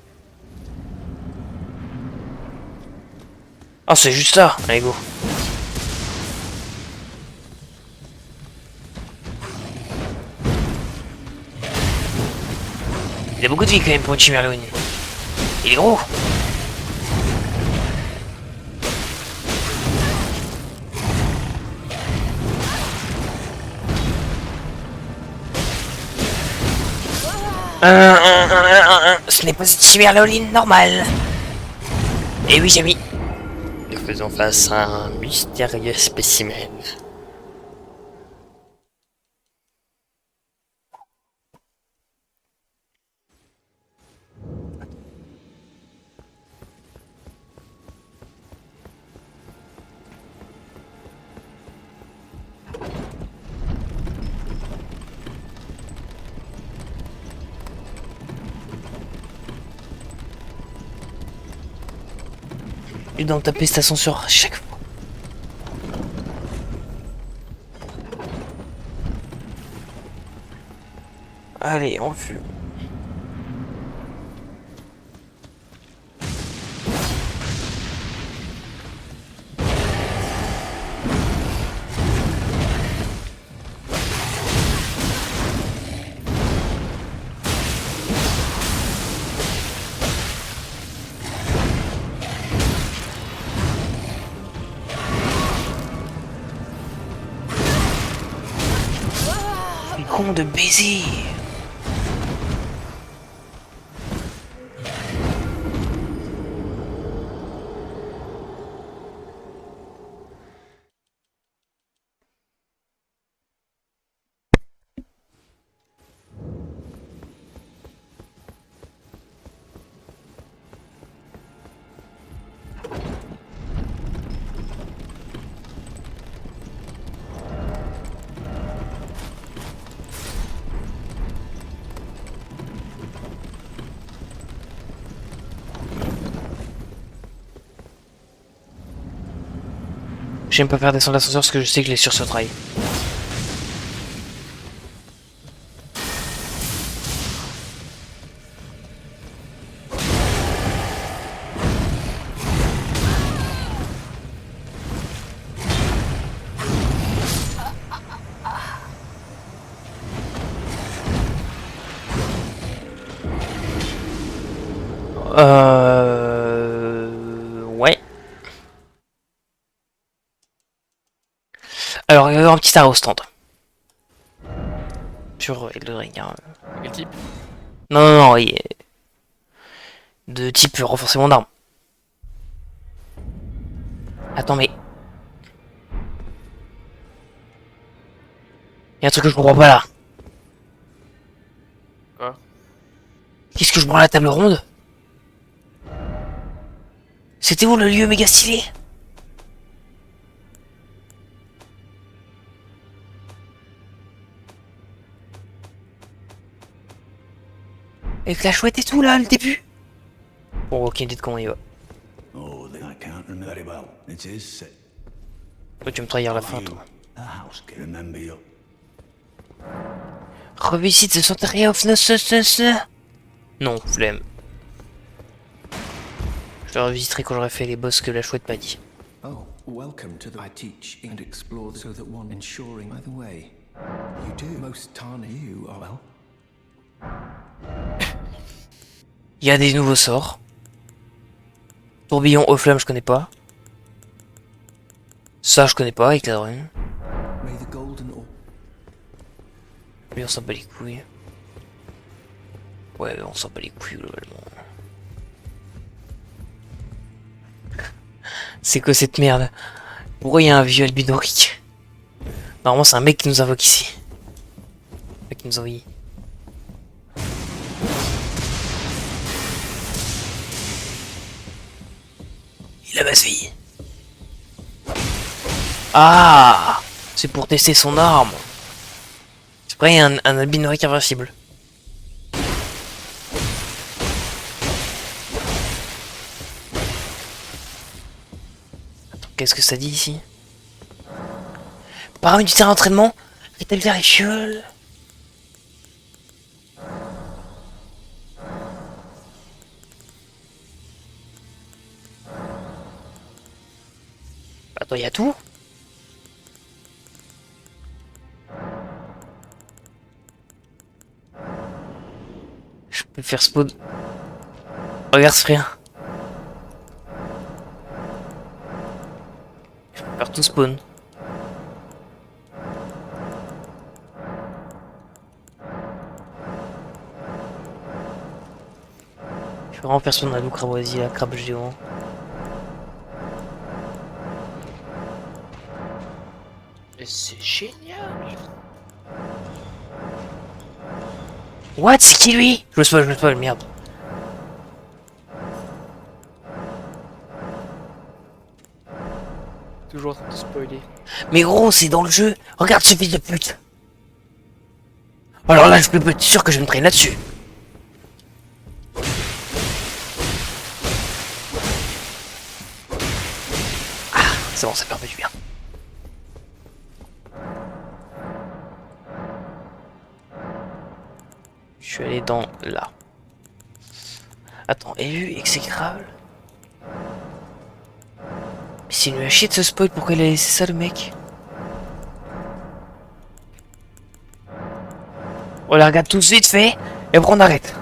Oh, c'est juste ça. Allez, go. Il a beaucoup de vie quand même pour une Chimerlone. Il est gros. Ce n'est pas une Chimerlone normale. Et oui, j'ai mis. Nous faisons face à un mystérieux spécimen. Et dans taper cet ascenseur à chaque fois. Allez, on fume. Con de baiser. J'aime pas faire descendre l'ascenseur parce que je sais que je l'ai sur ce trail. Ouais. Alors, il y a un petit arrêt au stand. Sur Elden Ring. Hein. Quel type? Non, non, non, il est... De type renforcement d'armes. Attends, mais... Il y a un truc que je comprends pas là. Quoi? Qu'est-ce que je prends à la table ronde? C'était où le lieu méga stylé? Avec la chouette et tout là, le début. Bon, aucune idée de comment il va. Oh, then I can't remember very well. It is set. Toi, tu me trahir à la fin, toi. Revisite the Sanctuary of Non, flemme. Je le revisiterai quand j'aurai fait les boss que la chouette m'a dit. Oh, welcome to the I teach and explore so that one ensuring. By the way, you do most Tana you are well. Il y a des nouveaux sorts. Tourbillon aux flammes, je connais pas. Ça, je connais pas, éclat de rune. May the golden or Lui, on s'en bat les couilles. Ouais, on s'en bat les couilles globalement. C'est quoi cette merde? Pourquoi il y a un vieux albinorique? Normalement, c'est un mec qui nous invoque ici. Un mec qui nous envoie. Il a basse vie. Ah! C'est pour tester son arme. C'est vrai, il y a un albinorique invincible. Attends, qu'est-ce que ça dit ici? Paramètres du terrain d'entraînement, rétablir les fioles. Attends, il y a tout? Je peux faire spawn. Regarde ce rien. Je peux faire tout spawn. Je peux vraiment personne dans la loup craboisie, la crabe géant. Mais c'est génial. What? C'est qui lui? Je me spoil, merde. Toujours en train de spoiler. Mais gros, c'est dans le jeu. Regarde ce fils de pute. Alors là, je peux être sûr que je me traîne là-dessus. Ah, c'est bon, ça permet du bien. Je suis allé dans là. Attends, élu exécrable. Mais c'est une chier de ce spoil, pourquoi il a laissé ça le mec? On la regarde tout de suite fait, et après on arrête.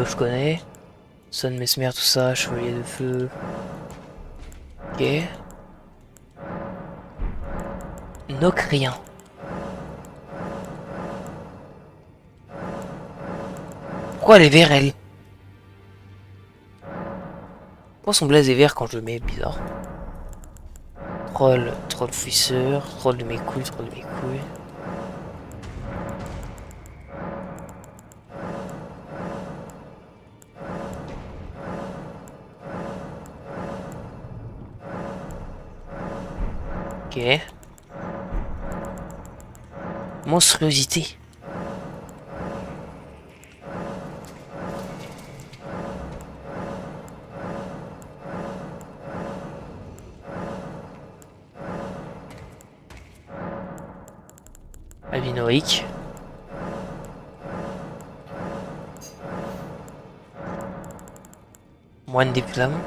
Je connais. Son Mesmer, tout ça, chevalier de feu. Ok. Knock rien. Pourquoi elle est vert elle? Pourquoi son blaze est vert quand je le mets? Bizarre. Troll fouisseur, troll de mes couilles, troll de mes couilles. Ok. Monstruosité. Albinoïque. Moine des flammes.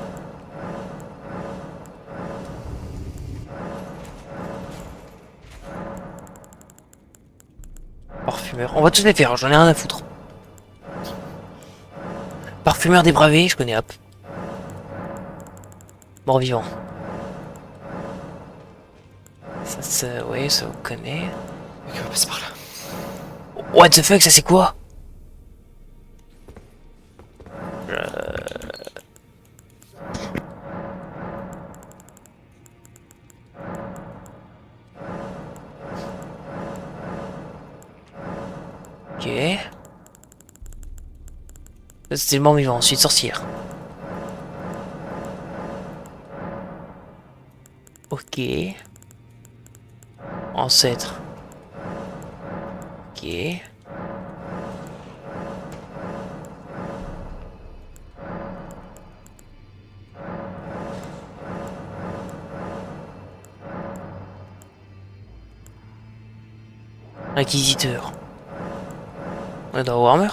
Parfumeur. On va tous les faire, j'en ai rien à foutre. Parfumeur débravé, je connais hop. Mort vivant. Ça, ouais, ça on connaît. Ok, on va passer par là. What the fuck, ça c'est quoi? Ok. Ça c'était le mort vivant, ensuite sorcière. Ok. Ancêtre. Ok. Inquisiteur. On est dans Warhammer.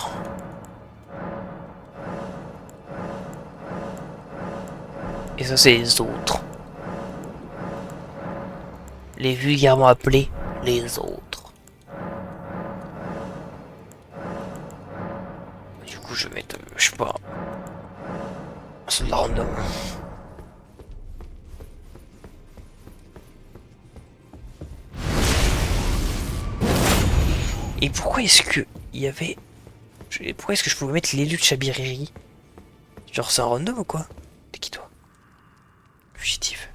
Et ça c'est les autres. Les vulgairement appelés les autres. Du coup je vais mettre, je sais pas, un soldat random. Et pourquoi est-ce que il y avait... Pourquoi est-ce que je pouvais mettre l'élu de Chabiriri? Genre c'est un random ou quoi? T'es qui toi? Fugitif.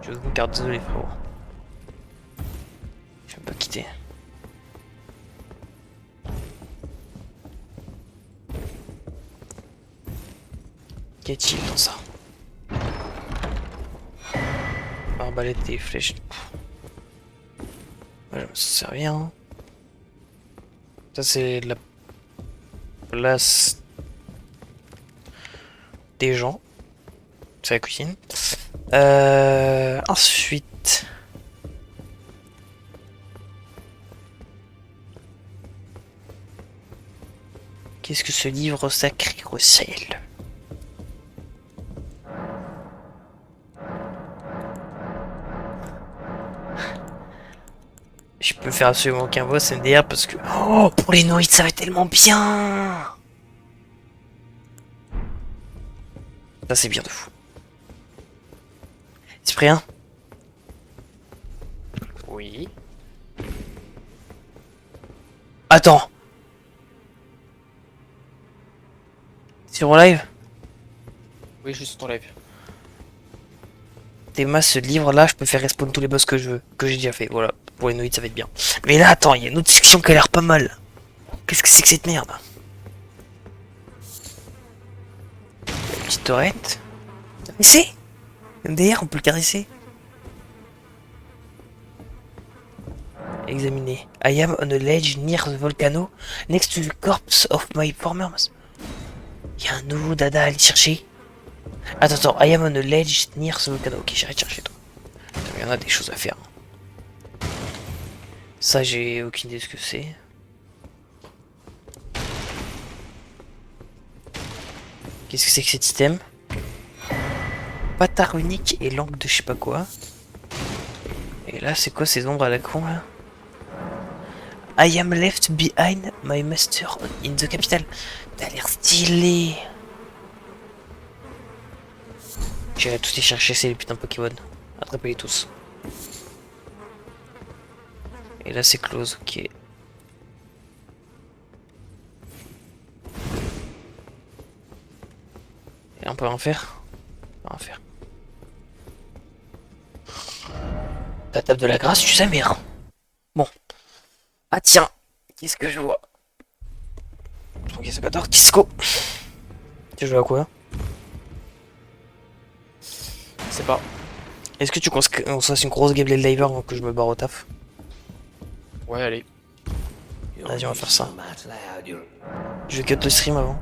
Je veux une carte, désolé frérot. Je vais pas quitter. Qu'y a-t-il dans ça? Arbalète des flèches. Ouais, je me sers rien. Ça c'est la place des gens. C'est la cuisine. Ensuite. Qu'est-ce que ce livre sacré recèle? Je peux faire absolument aucun boss MDR parce que... Oh, pour les noïdes, ça va être tellement bien. Ça, c'est bien de fou. Cyprien? Oui. Attends. Sur mon live? Oui, je suis sur ton live. Théma, ce livre-là, je peux faire respawn tous les boss que je veux. Que j'ai déjà fait, voilà. Pour les noïdes, ça va être bien. Mais là, attends, il y a une autre section qui a l'air pas mal. Qu'est-ce que c'est que cette merde? Petite torrette. Caresser? MDR, on peut le caresser. Examiner. I am on a ledge near the volcano, next to the corpse of my former master. Il y a un nouveau dada à aller chercher. Attends, I am on a ledge near the volcano. Ok, j'arrête de chercher toi. Il y en a des choses à faire. Ça, j'ai aucune idée de ce que c'est. Qu'est-ce que c'est que cet item? Patard unique et langue de je sais pas quoi. Et là, c'est quoi ces ombres à la con là? I am left behind my master in the capital. T'as l'air stylé. J'irai tous les chercher, c'est les putains de Pokémon. Attrapez-les tous. Et là c'est close, ok. Et on peut en faire? On peut en faire. La table de la grâce, tu sais merde. Bon. Ah tiens, qu'est-ce que je vois? Ok, c'est pas d'or, Kisco. Tu joues à quoi? Je sais pas. Est-ce que tu penses qu'on se fasse une grosse gameplay de live avant que je me barre au taf? Ouais, allez. Vas-y, on va faire ça. Je vais cut le stream avant.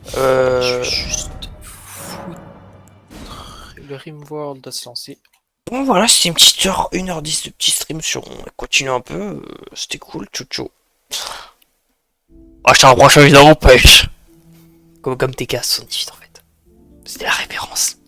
Je suis juste foutre. Le Rimworld doit se lancer. Bon voilà, c'était une petite heure, 1h10 de petit stream sur... On continue un peu, c'était cool, tchou tchou. Ah, je t'en prochain vidéo, pêche. Comme TK78 en fait. C'était la référence.